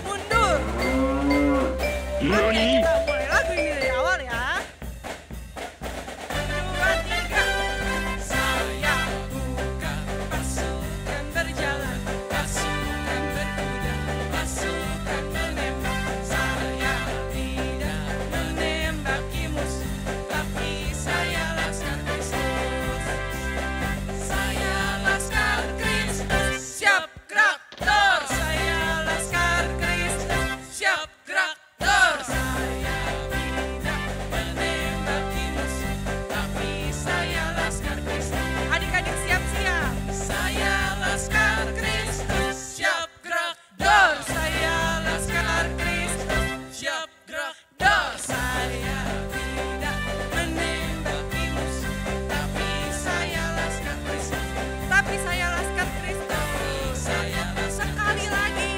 Mundur. Oke, kita mulai lagu ini dari awal ya. 2, 3. Saya bukan pasukan berjalan, pasukan berkuda, pasukan menembak. Saya tidak menembaki musuh, tapi saya laskar Kristus. Saya laskar Kristus, siap gerak dor. Saya laskar Kristus, siap gerak dor. Saya tidak menembaki musuh, tapi saya laskar Kristus. Adik-adik siap-siap. Saya laskar Kristus, siap gerak dor. Saya laskar Kristus, siap gerak dor. Saya tidak menembaki musuh, tapi saya laskar Kristus. Tapi saya laskar Kristus. Saya sekali lagi.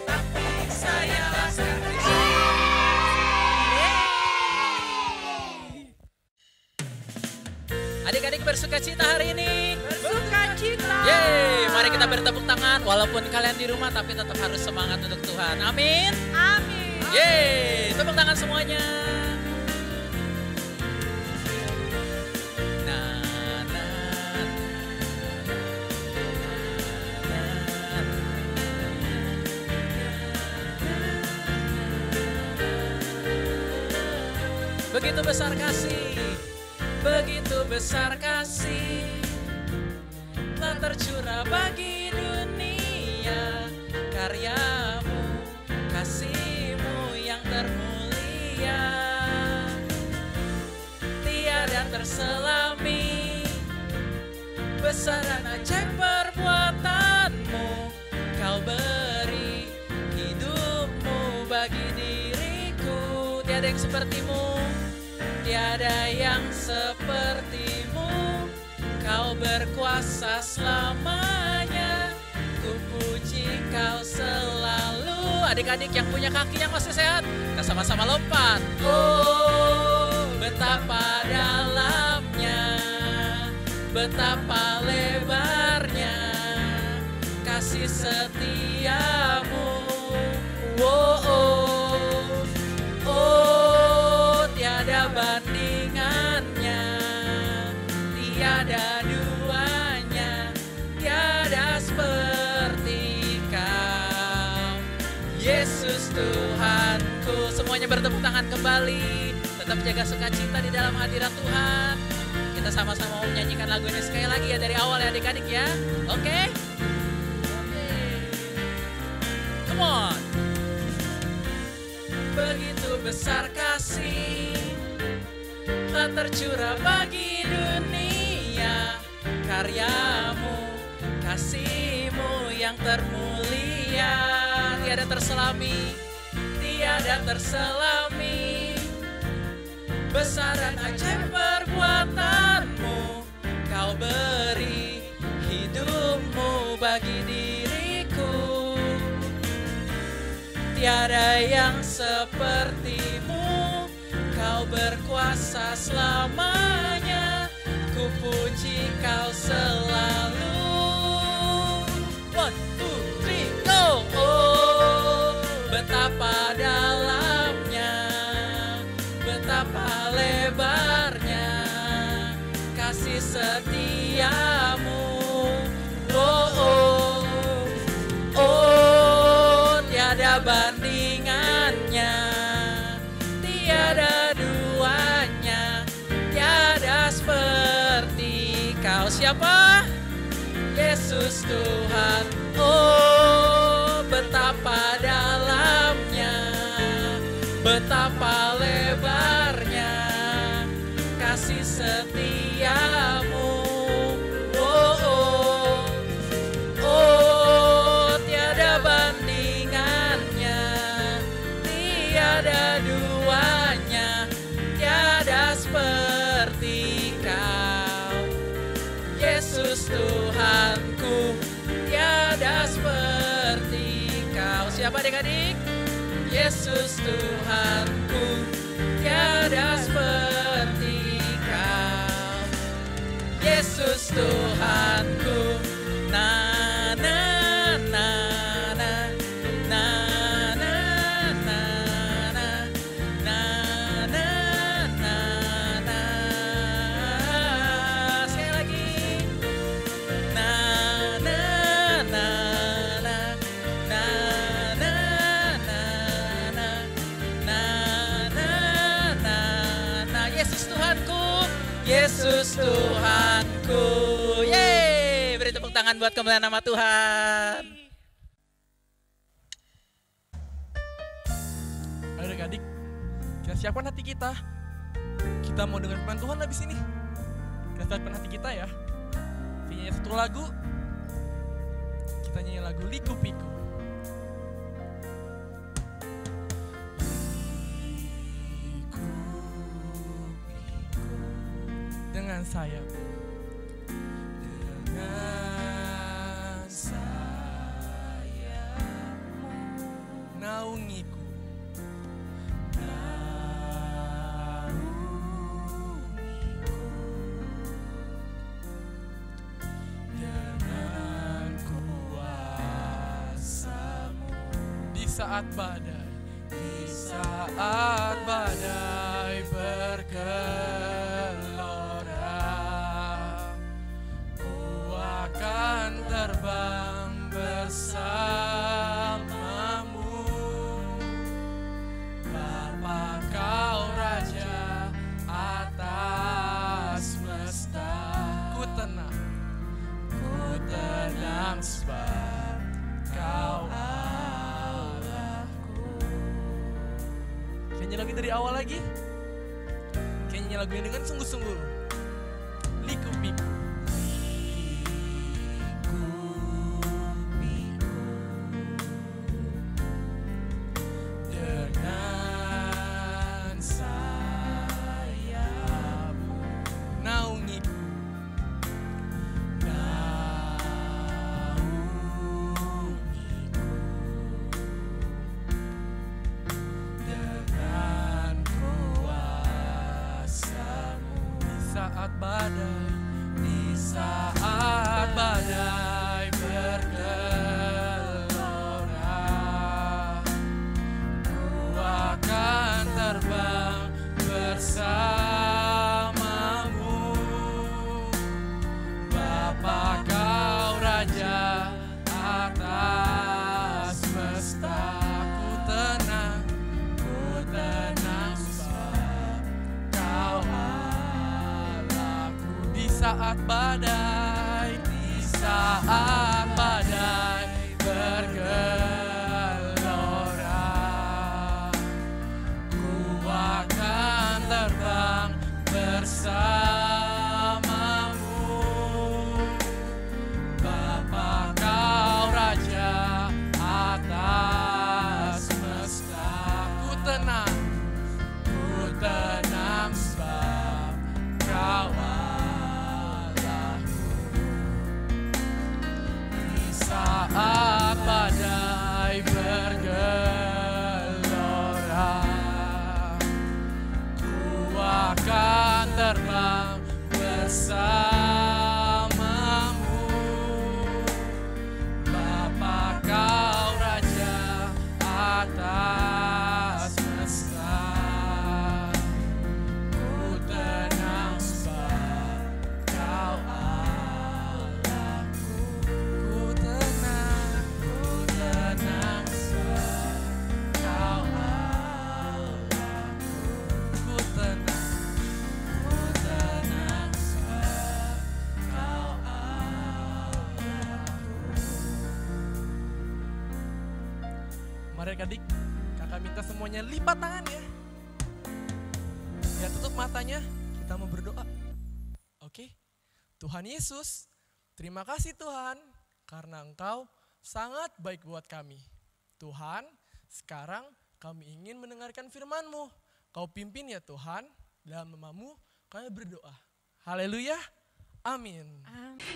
Tapi saya laskar Kristus. Adik-adik bersuka cita hari ini. Bersuka cita. Yeay, mari kita bertepuk tangan. Walaupun kalian di rumah tapi tetap harus semangat untuk Tuhan. Amin. Amin. Yeay, tepuk tangan semuanya. Nah, nah, begitu besar kasih, begitu besar kasih telah tercurah bagi dunia, karyamu, kasihmu yang termulia, tiada terselami, besar dan ajaib perbuatanmu, kau beri hidupmu bagi diriku, tiada yang sepertimu. Tiada yang sepertimu, kau berkuasa selamanya, ku puji kau selalu. Adik-adik yang punya kaki yang masih sehat, kita sama-sama lompat. Oh, betapa dalamnya, betapa lebarnya kasih setiamu. Oh, oh, oh, tiada bandingannya, tiada duanya, tiada seperti kau, Yesus Tuhanku. Semuanya bertepuk tangan kembali, tetap jaga sukacita di dalam hadirat Tuhan. Kita sama-sama mau menyanyikan lagu ini sekali lagi ya, dari awal ya adik-adik ya. Oke? Come on. Begitu besar kasih telah tercurah bagi dunia, karyamu, kasihmu yang termulia, tiada terselami, tiada terselami, besar dan ajaib perbuatanmu, kau beri hidupmu bagi diriku, tiada yang sepertimu, kau berkuasa selamanya, ku puji kau selalu. 1, 2, 3, go! Oh, betapa dalamnya, betapa lebarnya kasih setiamu. Oh, oh, oh, tiada bandingannya, tiada duanya, tiada seperti kau. Siapa? Yesus Tuhan. Oh, betapa dalamnya, betapa lebarnya kasih setiamu. Oh, oh, oh, tiada bandingannya, tiada duanya, tiada seperti kau, Yesus Tuhanku, tiada seperti kau. Siapa adik-adik? Yesus Tuhanku, tiada seperti kau, Yesus Tuhanku. Na na na na tangan buat kemuliaan nama Tuhan. Ayo adik, kita siapkan hati kita. Kita mau dengar firman Tuhan habis ini. Kita siapkan hati kita ya. Kita nyanyi satu lagu. Kita nyanyi lagu Liku Piku. Dengan sayap, dengan sayapmu naungiku, dengan kuasamu di saat badai, bergelora, ku akan terbang bersamamu. Bapa kau Raja atas semesta. Ku tenang sebab kau Allahku. Kayaknya lagi dari awal lagi. Kayaknya lagu ini dengan sungguh-sungguh. Liku Piku. Dengan sayapmu naungiku, dengan kuasamu di saat badai bergelora, ku akan terbang bersamamu. Bapa kau Raja atas semesta. Ku tenang sebab kau Allahku. Di saat badai bergelora, ku akan terbang bersamamu. Bapa kau Raja atas semesta. Ku tenang sebab kau Allahku. Di saat badai bergelora, ku akan terbang bersamamu. Bapa kau Raja atas semesta. Ku tenang sebab kau Allahku. Ku tenang sebab kau Allahku. Ku tenang sebab kau Allahku. Mari adik, kakak minta semuanya lipat tangan ya. Ya, tutup matanya, kita mau berdoa. Oke, Tuhan Yesus, terima kasih Tuhan, karena Engkau sangat baik buat kami. Tuhan, sekarang kami ingin mendengarkan firman-Mu. Kau pimpin ya Tuhan, dalam nama-Mu kami berdoa. Haleluya, amin.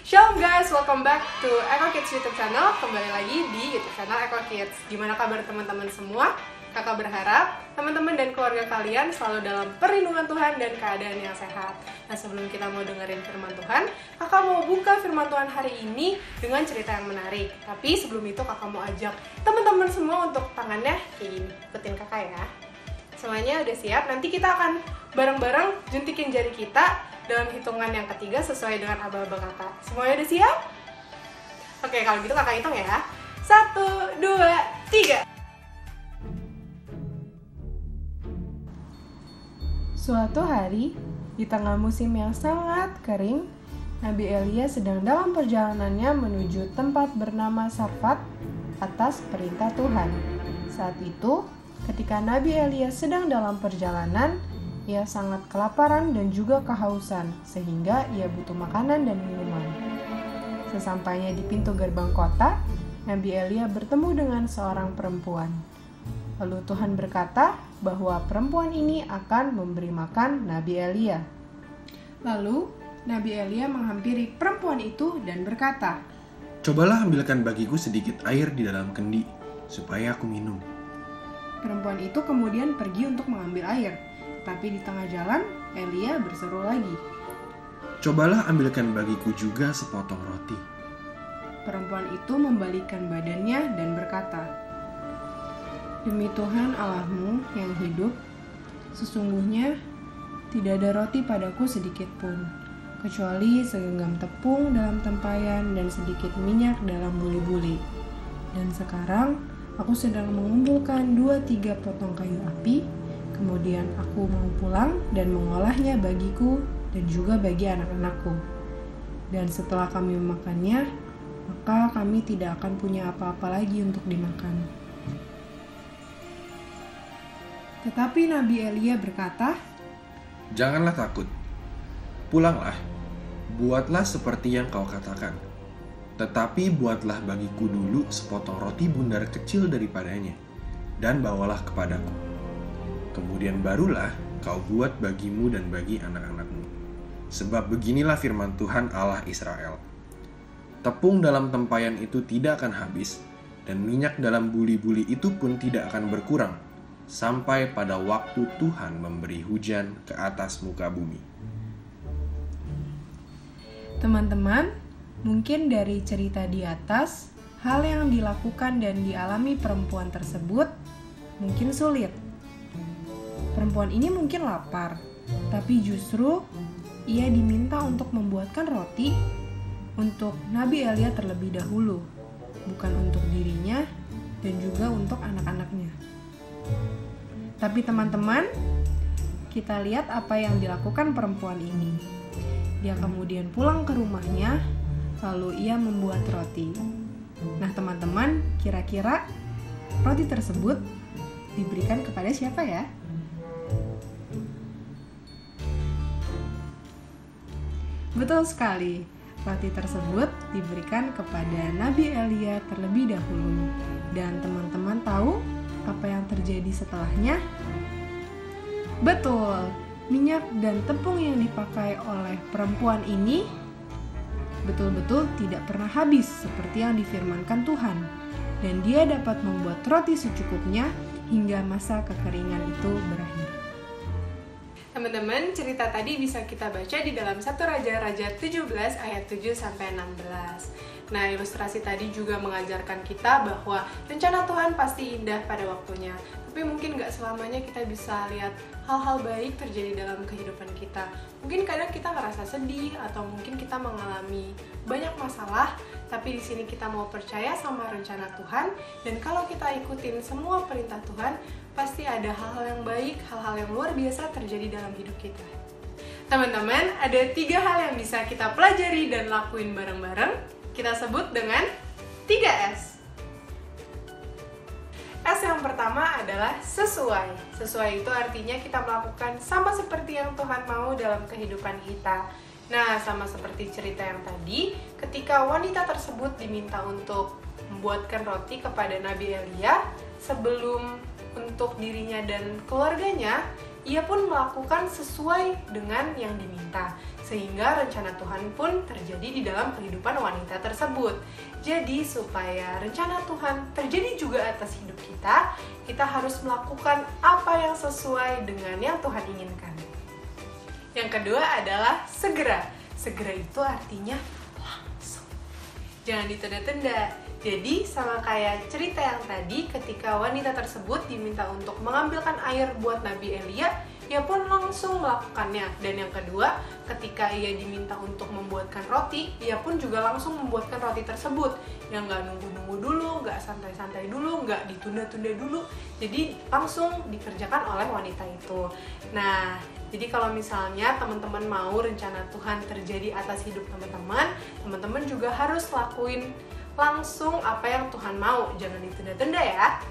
Shalom guys, welcome back to Echo Kids YouTube channel. Kembali lagi di YouTube channel Echo Kids. Gimana kabar teman-teman semua? Kakak berharap teman-teman dan keluarga kalian selalu dalam perlindungan Tuhan dan keadaan yang sehat. Nah, sebelum kita mau dengerin firman Tuhan, kakak mau buka firman Tuhan hari ini dengan cerita yang menarik. Tapi sebelum itu kakak mau ajak teman-teman semua untuk tangannya kayak gini. Ikutin kakak ya. Semuanya udah siap? Nanti kita akan bareng-bareng juntikin jari kita dalam hitungan yang ketiga sesuai dengan aba-aba kakak. Semuanya udah siap? Oke, kalau gitu kakak hitung ya. 1, 2, 3. Suatu hari, di tengah musim yang sangat kering, Nabi Elia sedang dalam perjalanannya menuju tempat bernama Sarfat atas perintah Tuhan. Saat itu, ketika Nabi Elia sedang dalam perjalanan, ia sangat kelaparan dan juga kehausan, sehingga ia butuh makanan dan minuman. Sesampainya di pintu gerbang kota, Nabi Elia bertemu dengan seorang perempuan. Lalu Tuhan berkata bahwa perempuan ini akan memberi makan Nabi Elia. Lalu Nabi Elia menghampiri perempuan itu dan berkata, "Cobalah ambilkan bagiku sedikit air di dalam kendi, supaya aku minum." Perempuan itu kemudian pergi untuk mengambil air, tapi di tengah jalan Elia berseru lagi, "Cobalah ambilkan bagiku juga sepotong roti." Perempuan itu membalikkan badannya dan berkata, "Demi Tuhan Allahmu yang hidup, sesungguhnya tidak ada roti padaku sedikit pun, kecuali segenggam tepung dalam tempayan dan sedikit minyak dalam buli-buli. Dan sekarang aku sedang mengumpulkan 2-3 potong kayu api, kemudian aku mau pulang dan mengolahnya bagiku dan juga bagi anak-anakku. Dan setelah kami memakannya, maka kami tidak akan punya apa-apa lagi untuk dimakan." Tetapi Nabi Elia berkata, "Janganlah takut. Pulanglah, buatlah seperti yang kau katakan. Tetapi buatlah bagiku dulu sepotong roti bundar kecil daripadanya, dan bawalah kepadaku. Kemudian barulah kau buat bagimu dan bagi anak-anakmu. Sebab beginilah firman Tuhan Allah Israel. Tepung dalam tempayan itu tidak akan habis, dan minyak dalam buli-buli itu pun tidak akan berkurang, sampai pada waktu Tuhan memberi hujan ke atas muka bumi." Teman-teman, mungkin dari cerita di atas, hal yang dilakukan dan dialami perempuan tersebut mungkin sulit. Perempuan ini mungkin lapar, tapi justru ia diminta untuk membuatkan roti untuk Nabi Elia terlebih dahulu, bukan untuk dirinya dan juga untuk anak-anaknya. Tapi teman-teman, kita lihat apa yang dilakukan perempuan ini. Dia kemudian pulang ke rumahnya, lalu ia membuat roti. Nah teman-teman, kira-kira roti tersebut diberikan kepada siapa ya? Betul sekali, roti tersebut diberikan kepada Nabi Elia terlebih dahulu. Dan teman-teman tahu apa yang terjadi setelahnya? Betul, minyak dan tepung yang dipakai oleh perempuan ini betul-betul tidak pernah habis seperti yang difirmankan Tuhan. Dan dia dapat membuat roti secukupnya hingga masa kekeringan itu berakhir. Teman-teman, cerita tadi bisa kita baca di dalam 1 Raja-Raja 17 ayat 7-16. Nah, ilustrasi tadi juga mengajarkan kita bahwa rencana Tuhan pasti indah pada waktunya. Tapi mungkin gak selamanya kita bisa lihat hal-hal baik terjadi dalam kehidupan kita. Mungkin kadang kita ngerasa sedih atau mungkin kita mengalami banyak masalah, tapi di sini kita mau percaya sama rencana Tuhan, dan kalau kita ikutin semua perintah Tuhan, pasti ada hal-hal yang baik, hal-hal yang luar biasa terjadi dalam hidup kita. Teman-teman, ada 3 hal yang bisa kita pelajari dan lakuin bareng-bareng. Kita sebut dengan 3S. S yang pertama adalah sesuai. Sesuai itu artinya kita melakukan sama seperti yang Tuhan mau dalam kehidupan kita. Nah, sama seperti cerita yang tadi, ketika wanita tersebut diminta untuk membuatkan roti kepada Nabi Elia, sebelum untuk dirinya dan keluarganya, ia pun melakukan sesuai dengan yang diminta. Sehingga rencana Tuhan pun terjadi di dalam kehidupan wanita tersebut. Jadi supaya rencana Tuhan terjadi juga atas hidup kita, kita harus melakukan apa yang sesuai dengan yang Tuhan inginkan. Yang kedua adalah segera. Segera itu artinya langsung. Jangan ditunda-tunda. Jadi sama kayak cerita yang tadi, ketika wanita tersebut diminta untuk mengambilkan air buat Nabi Elia, ia pun langsung melakukannya. Dan yang kedua, ketika ia diminta untuk membuatkan roti, ia pun juga langsung membuatkan roti tersebut. Yang nggak nunggu-nunggu dulu, nggak santai-santai dulu, nggak ditunda-tunda dulu. Jadi langsung dikerjakan oleh wanita itu. Nah, Jadi kalau misalnya teman-teman mau rencana Tuhan terjadi atas hidup teman-teman, teman-teman juga harus lakuin langsung apa yang Tuhan mau, jangan ditunda-tunda ya.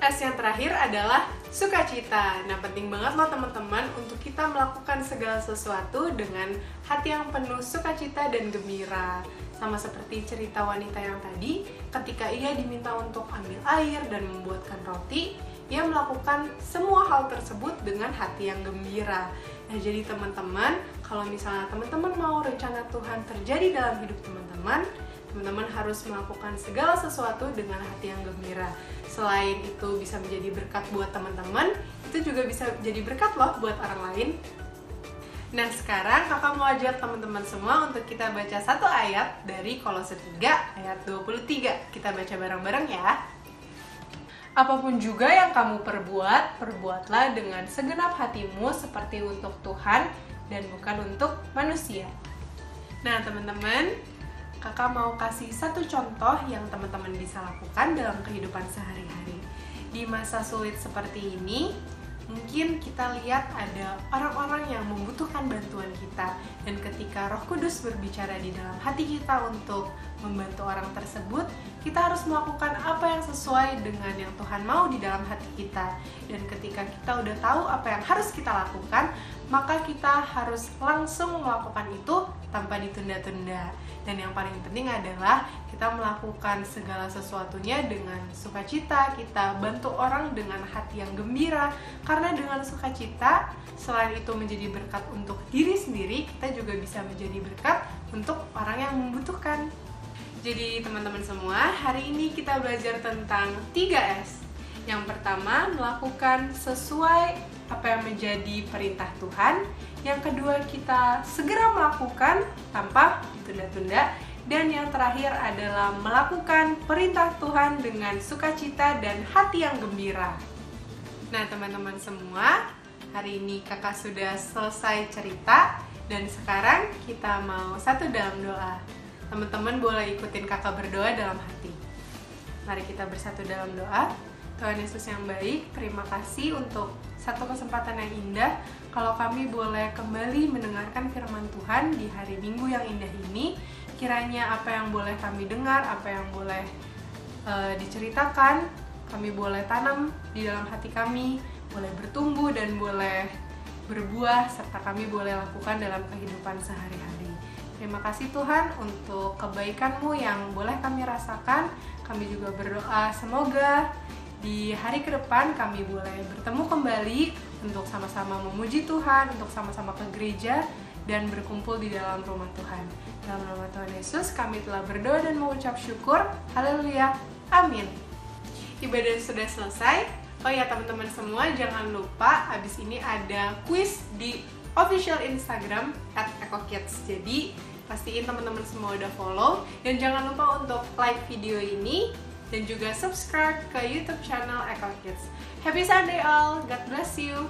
S yang terakhir adalah sukacita. Nah, penting banget loh teman-teman untuk kita melakukan segala sesuatu dengan hati yang penuh sukacita dan gembira. Sama seperti cerita wanita yang tadi, ketika ia diminta untuk ambil air dan membuatkan roti, ia melakukan semua hal tersebut dengan hati yang gembira. Nah, jadi teman-teman, kalau misalnya teman-teman mau rencana Tuhan terjadi dalam hidup teman-teman, teman-teman harus melakukan segala sesuatu dengan hati yang gembira. Selain itu bisa menjadi berkat buat teman-teman, itu juga bisa jadi berkat loh buat orang lain. Nah, sekarang kakak mau ajak teman-teman semua untuk kita baca satu ayat dari Kolose 3 ayat 23. Kita baca bareng-bareng ya. Apapun juga yang kamu perbuat, perbuatlah dengan segenap hatimu seperti untuk Tuhan dan bukan untuk manusia. Nah, teman-teman, kakak mau kasih satu contoh yang teman-teman bisa lakukan dalam kehidupan sehari-hari. Di masa sulit seperti ini, mungkin kita lihat ada orang-orang yang membutuhkan bantuan kita. Dan ketika Roh Kudus berbicara di dalam hati kita untuk membantu orang tersebut, kita harus melakukan apa yang sesuai dengan yang Tuhan mau di dalam hati kita. Dan ketika kita udah tahu apa yang harus kita lakukan, maka kita harus langsung melakukan itu tanpa ditunda-tunda. Dan yang paling penting adalah kita melakukan segala sesuatunya dengan sukacita, kita bantu orang dengan hati yang gembira. Karena dengan sukacita, selain itu menjadi berkat untuk diri sendiri, kita juga bisa menjadi berkat untuk orang yang membutuhkan. Jadi teman-teman semua, hari ini kita belajar tentang 3S. Yang pertama, melakukan sesuai apa yang menjadi perintah Tuhan. Yang kedua, kita segera melakukan tanpa ditunda-tunda. Dan yang terakhir adalah melakukan perintah Tuhan dengan sukacita dan hati yang gembira. Nah, teman-teman semua, hari ini kakak sudah selesai cerita. Dan sekarang kita mau satu dalam doa. Teman-teman boleh ikutin kakak berdoa dalam hati. Mari kita bersatu dalam doa. Tuhan Yesus yang baik, terima kasih untuk satu kesempatan yang indah kalau kami boleh kembali mendengarkan firman Tuhan di hari Minggu yang indah ini. Kiranya apa yang boleh kami dengar, apa yang boleh diceritakan, kami boleh tanam di dalam hati kami, boleh bertumbuh dan boleh berbuah, serta kami boleh lakukan dalam kehidupan sehari-hari. Terima kasih Tuhan untuk kebaikan-Mu yang boleh kami rasakan. Kami juga berdoa semoga di hari ke depan kami boleh bertemu kembali untuk sama-sama memuji Tuhan, untuk sama-sama ke gereja dan berkumpul di dalam rumah Tuhan. Dalam nama Tuhan Yesus kami telah berdoa dan mengucap syukur. Haleluya. Amin. Ibadah sudah selesai. Oh ya teman-teman semua, jangan lupa abis ini ada quiz di official Instagram @ekokids. Jadi pastiin teman-teman semua udah follow dan jangan lupa untuk like video ini dan juga subscribe ke YouTube channel Eco Kids. Happy Sunday all, God bless you.